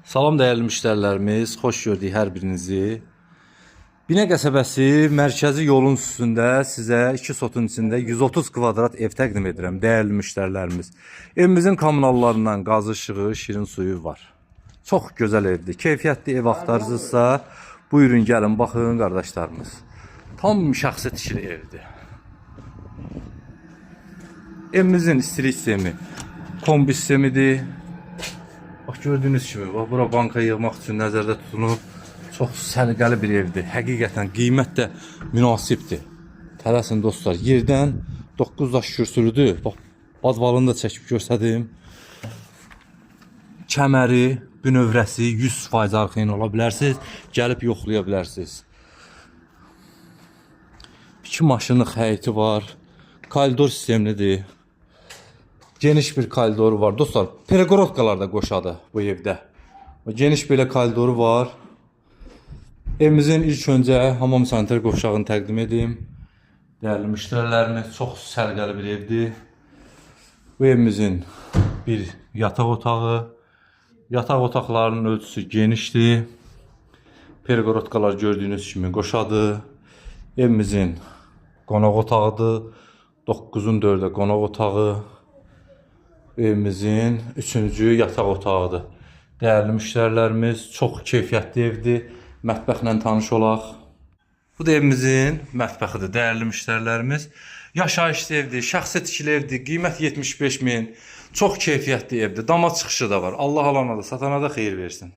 Salam dəyərli müştərilərimiz, xoş gördük hər birinizi. Binə qəsəbəsi mərkəzi yolun üstündə sizə 2 sotun içində 130 kvadrat ev təqdim edirəm dəyərli müştərilərimiz. Evimizin kommunallarından qazı, işığı, şirin suyu var. Çox gözəl evdir. Keyfiyyətli ev axtarırsınızsa buyurun gəlin baxın qardaşlarımız. Tam şəxsi tikili evdir. Evimizin istilik sistemi kombi sistemidir. Bax gördüyünüz kimi, bax bura banka yığmaq üçün nəzərdə tutulub. Çox səliqəli bir evdir. Həqiqətən qiymət də münasibdir. Tələsin dostlar, yerdən 9 daş kürsülüdür. Bax badvalını da çəkib göstərdim. Kəməri, bünövrəsi 100% arxayın ola bilərsiniz. Gəlib yoxlaya bilərsiniz. 2 maşınlıq həyəti var. Koridor sistemlidir. Geniş bir koridoru var. Dostlar, peregorotkalar da qoşadı bu evdə. Geniş belə koridoru var. Evimizin ilk öncə hamam sanitar qovşağını təqdim edim. Dəyərli müştərilərimiz, çox səliqəli bir evdir. Bu evimizin bir yataq otağı. Yataq otaqlarının ölçüsü genişdir. Peregorotkalar gördüyünüz kimi qoşadı. Evimizin qonaq otağıdır. 9'un 4'e qonaq otağı. Evimizin 3-cü yataq otağıdır. Dəyərli müştərilərimiz, çox keyfiyyətli evdir. Mətbəxlə tanış olaq. Bu da evimizin mətbəxidir, dəyərli müştərilərimiz. Yaşayışlı evdir, şəxsi tikili evdir. Qiymət 75 min. Çox keyfiyyətli evdir. Dama çıxışı da var. Allah alana da satana da xeyir versin.